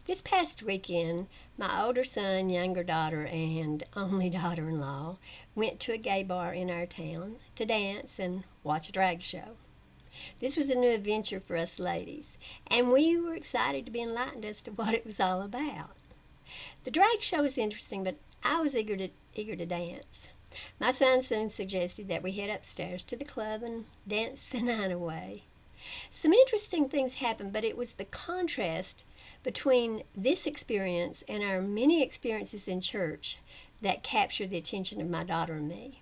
This past weekend, my older son, younger daughter, and only daughter-in-law went to a gay bar in our town to dance and watch a drag show. This was a new adventure for us ladies, and we were excited to be enlightened as to what it was all about. The drag show was interesting, but I was eager to dance. My son soon suggested that we head upstairs to the club and dance the night away. Some interesting things happened, but it was the contrast between this experience and our many experiences in church that captured the attention of my daughter and me.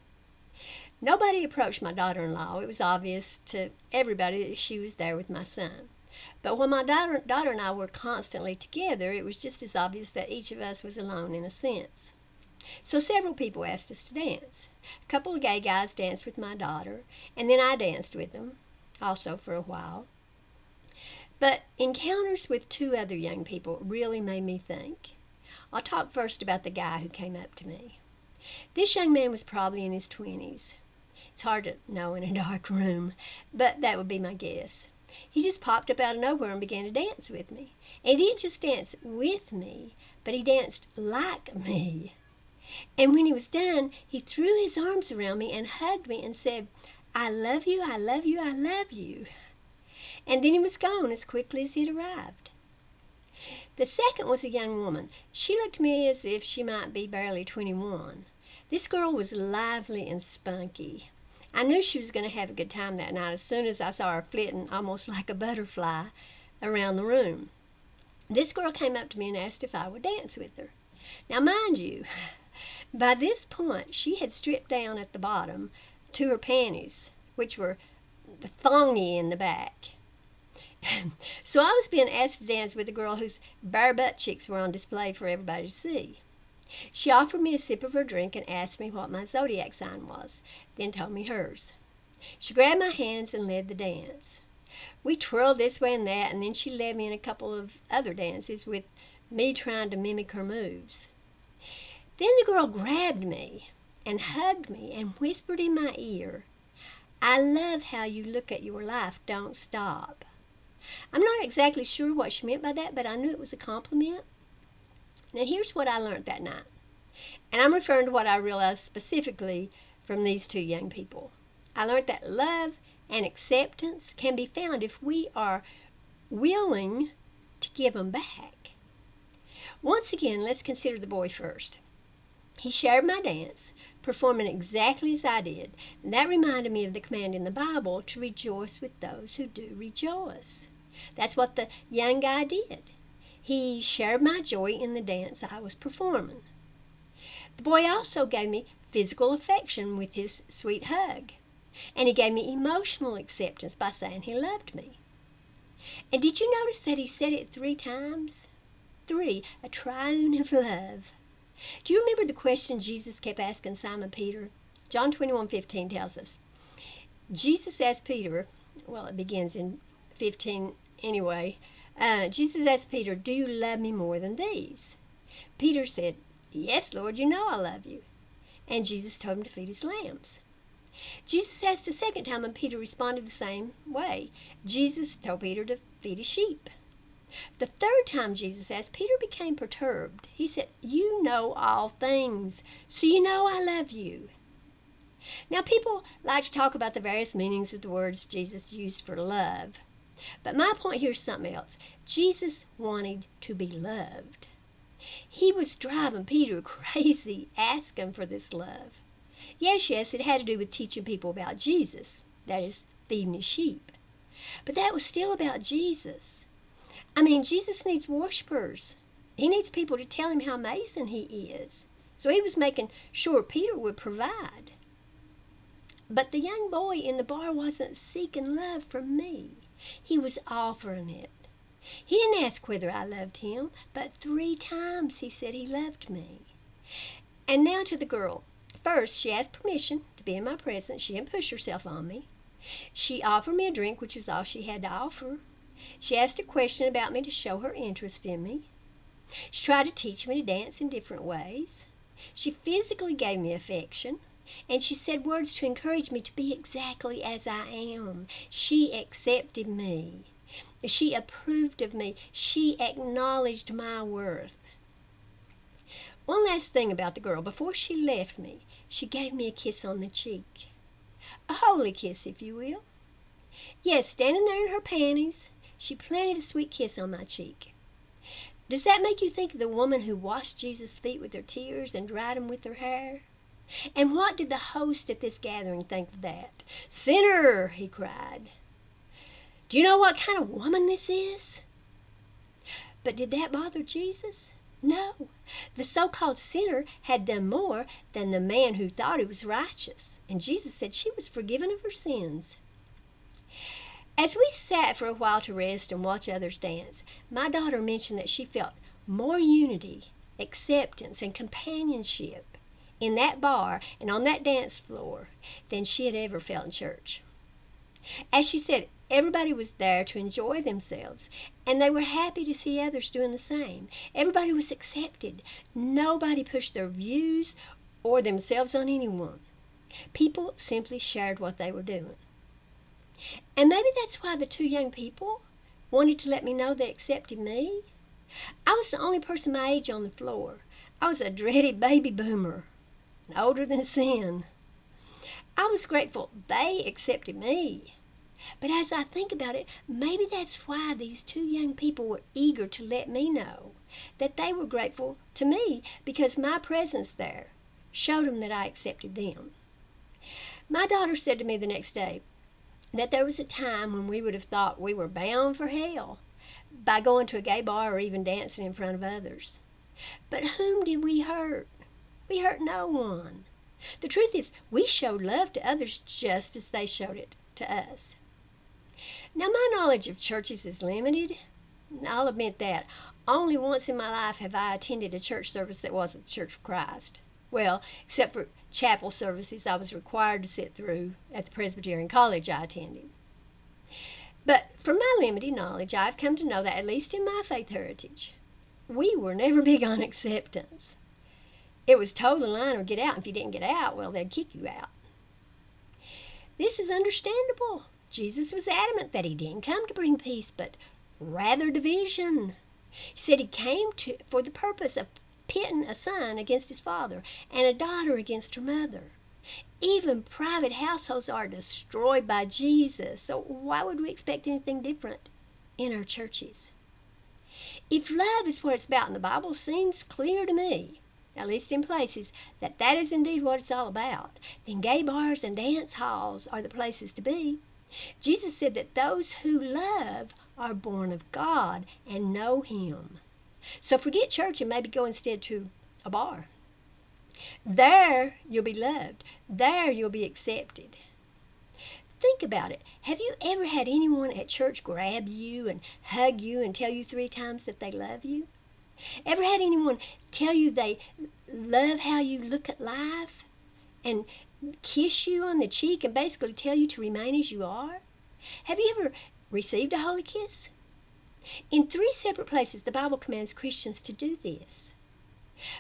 Nobody approached my daughter-in-law. It was obvious to everybody that she was there with my son. But when my daughter and I were constantly together, it was just as obvious that each of us was alone in a sense. So several people asked us to dance. A couple of gay guys danced with my daughter, and then I danced with them, also for a while. But encounters with two other young people really made me think. I'll talk first about the guy who came up to me. This young man was probably in his 20s. It's hard to know in a dark room, but that would be my guess. He just popped up out of nowhere and began to dance with me. And he didn't just dance with me, but he danced like me. And when he was done, he threw his arms around me and hugged me and said, "I love you, I love you, I love you." And then he was gone as quickly as he had arrived. The second was a young woman. She looked to me as if she might be barely 21. This girl was lively and spunky. I knew she was going to have a good time that night as soon as I saw her flitting almost like a butterfly around the room. This girl came up to me and asked if I would dance with her. Now, mind you, by this point, she had stripped down at the bottom to her panties, which were thongy in the back. So I was being asked to dance with a girl whose bare butt cheeks were on display for everybody to see. She offered me a sip of her drink and asked me what my zodiac sign was, then told me hers. She grabbed my hands and led the dance. We twirled this way and that, and then she led me in a couple of other dances with me trying to mimic her moves. Then the girl grabbed me and hugged me and whispered in my ear, "I love how you look at your life, don't stop." I'm not exactly sure what she meant by that, but I knew it was a compliment. Now here's what I learned that night. And I'm referring to what I realized specifically from these two young people. I learned that love and acceptance can be found if we are willing to give them back. Once again, let's consider the boy first. He shared my dance, performing exactly as I did. And that reminded me of the command in the Bible to rejoice with those who do rejoice. That's what the young guy did. He shared my joy in the dance I was performing. The boy also gave me physical affection with his sweet hug. And he gave me emotional acceptance by saying he loved me. And did you notice that he said it 3 times? 3, a triune of love. Do you remember the question Jesus kept asking Simon Peter? John 21:15 tells us. Jesus asked Peter, well, it begins in 15 anyway. Jesus asked Peter, "Do you love me more than these?" Peter said, "Yes, Lord, you know I love you." And Jesus told him to feed his lambs. Jesus asked a second time, and Peter responded the same way. Jesus told Peter to feed his sheep. The third time Jesus asked, Peter became perturbed. He said, "You know all things, so you know I love you." Now, people like to talk about the various meanings of the words Jesus used for love. But my point here is something else. Jesus wanted to be loved. He was driving Peter crazy, asking for this love. Yes, it had to do with teaching people about Jesus, that is, feeding his sheep. But that was still about Jesus. I mean, Jesus needs worshipers. He needs people to tell him how amazing he is. So he was making sure Peter would provide. But the young boy in the bar wasn't seeking love from me. He was offering it. He didn't ask whether I loved him, but 3 times he said he loved me. And now to the girl. First, she asked permission to be in my presence. She didn't push herself on me. She offered me a drink, which was all she had to offer. She asked a question about me to show her interest in me. She tried to teach me to dance in different ways. She physically gave me affection. And she said words to encourage me to be exactly as I am. She accepted me. She approved of me. She acknowledged my worth. One last thing about the girl. Before she left me, she gave me a kiss on the cheek. A holy kiss, if you will. Yes, standing there in her panties, she planted a sweet kiss on my cheek. Does that make you think of the woman who washed Jesus' feet with her tears and dried them with her hair? And what did the host at this gathering think of that? "Sinner!" he cried. "Do you know what kind of woman this is?" But did that bother Jesus? No. The so-called sinner had done more than the man who thought he was righteous, and Jesus said she was forgiven of her sins. As we sat for a while to rest and watch others dance, my daughter mentioned that she felt more unity, acceptance, and companionship in that bar and on that dance floor than she had ever felt in church. As she said, everybody was there to enjoy themselves, and they were happy to see others doing the same. Everybody was accepted. Nobody pushed their views or themselves on anyone. People simply shared what they were doing. And maybe that's why the two young people wanted to let me know they accepted me. I was the only person my age on the floor. I was a dreaded baby boomer, older than sin. I was grateful they accepted me. But as I think about it, maybe that's why these two young people were eager to let me know that they were grateful to me because my presence there showed them that I accepted them. My daughter said to me the next day that there was a time when we would have thought we were bound for hell by going to a gay bar or even dancing in front of others. But whom did we hurt? We hurt no one. The truth is, we showed love to others just as they showed it to us. Now, my knowledge of churches is limited. I'll admit that. Only once in my life have I attended a church service that wasn't the Church of Christ. Well, except for chapel services I was required to sit through at the Presbyterian college I attended. But from my limited knowledge, I've come to know that, at least in my faith heritage, we were never big on acceptance. It was toe the line or get out. If you didn't get out, well, they'd kick you out. This is understandable. Jesus was adamant that he didn't come to bring peace, but rather division. He said he came for the purpose of pitting a son against his father and a daughter against her mother. Even private households are destroyed by Jesus, so why would we expect anything different in our churches? If love is what it's about, and the Bible seems clear to me, at least in places, that that is indeed what it's all about, then gay bars and dance halls are the places to be. Jesus said that those who love are born of God and know him. So forget church and maybe go instead to a bar. There you'll be loved. There you'll be accepted. Think about it. Have you ever had anyone at church grab you and hug you and tell you 3 times that they love you? Ever had anyone tell you they love how you look at life and kiss you on the cheek and basically tell you to remain as you are? Have you ever received a holy kiss? In 3 separate places, the Bible commands Christians to do this.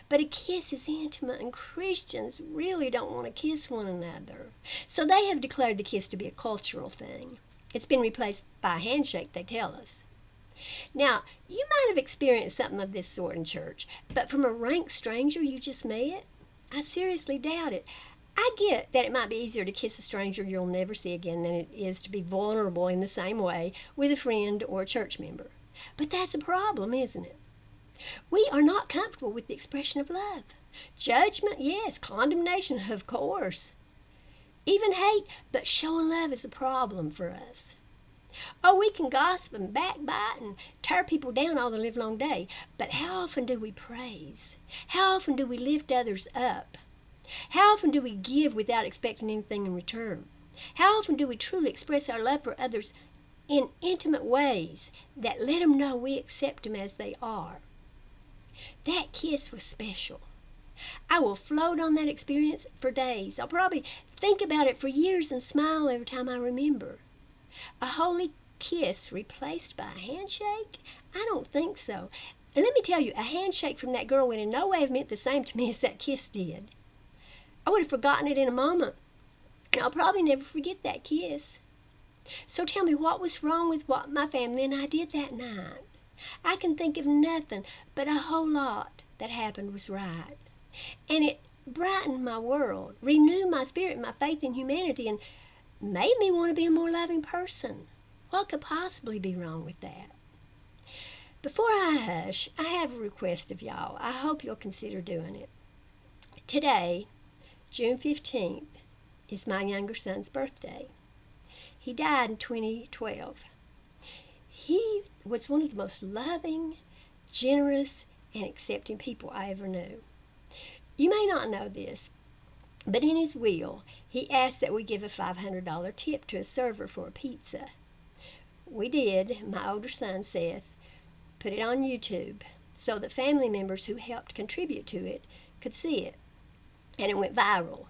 But a kiss is intimate, and Christians really don't want to kiss one another. So they have declared the kiss to be a cultural thing. It's been replaced by a handshake, they tell us. Now, you might have experienced something of this sort in church, but from a rank stranger you just met? I seriously doubt it. I get that it might be easier to kiss a stranger you'll never see again than it is to be vulnerable in the same way with a friend or a church member. But that's a problem, isn't it? We are not comfortable with the expression of love. Judgment, yes. Condemnation, of course. Even hate, but showing love is a problem for us. Oh, we can gossip and backbite and tear people down all the livelong day, but how often do we praise? How often do we lift others up? How often do we give without expecting anything in return? How often do we truly express our love for others in intimate ways that let them know we accept them as they are? That kiss was special. I will float on that experience for days. I'll probably think about it for years and smile every time I remember. A holy kiss replaced by a handshake? I don't think so. And let me tell you, a handshake from that girl would in no way have meant the same to me as that kiss did. I would have forgotten it in a moment, and I'll probably never forget that kiss. So tell me, what was wrong with what my family and I did that night? I can think of nothing but a whole lot that happened was right. And it brightened my world, renewed my spirit, my faith in humanity, and made me want to be a more loving person. What could possibly be wrong with that? Before I hush, I have a request of y'all. I hope you'll consider doing it. Today, June 15th, is my younger son's birthday. He died in 2012. He was one of the most loving, generous, and accepting people I ever knew. You may not know this, but in his will, he asked that we give a $500 tip to a server for a pizza. We did. My older son, Seth, put it on YouTube so that family members who helped contribute to it could see it. And it went viral,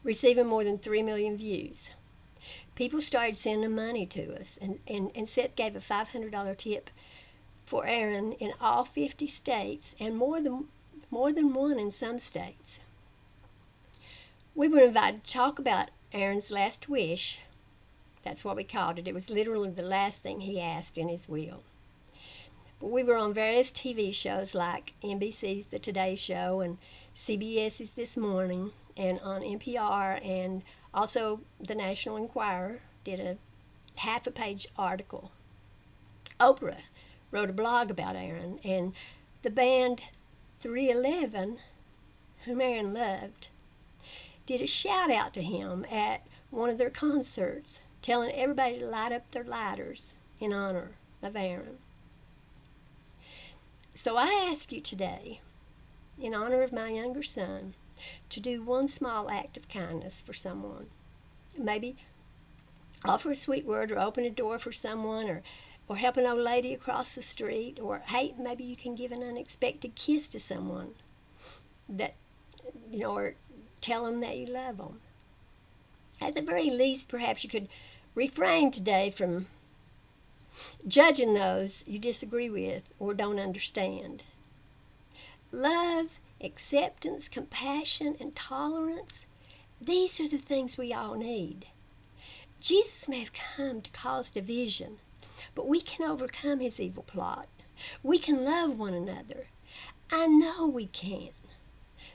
receiving more than 3 million views. People started sending money to us, and Seth gave a $500 tip for Aaron in all 50 states and more than one in some states. We were invited to talk about Aaron's last wish. That's what we called it. It was literally the last thing he asked in his will. But we were on various TV shows like NBC's The Today Show and CBS's This Morning, and on NPR, and also the National Enquirer did a half-a-page article. Oprah wrote a blog about Aaron, and the band 311, whom Aaron loved, did a shout-out to him at one of their concerts, telling everybody to light up their lighters in honor of Aaron. So I ask you today, in honor of my younger son, to do one small act of kindness for someone. Maybe offer a sweet word, or open a door for someone, or help an old lady across the street, or hey, maybe you can give an unexpected kiss to someone that, or tell them that you love them. At the very least, perhaps you could refrain today from judging those you disagree with or don't understand. Love, acceptance, compassion, and tolerance, these are the things we all need. Jesus may have come to cause division, but we can overcome his evil plot. We can love one another. I know we can.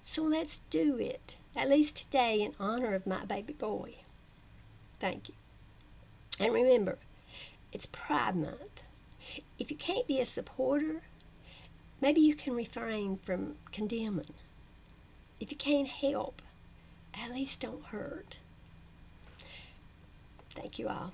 So let's do it, at least today, in honor of my baby boy. Thank you. And remember, it's Pride Month. If you can't be a supporter, maybe you can refrain from condemning. If you can't help, at least don't hurt. Thank you all.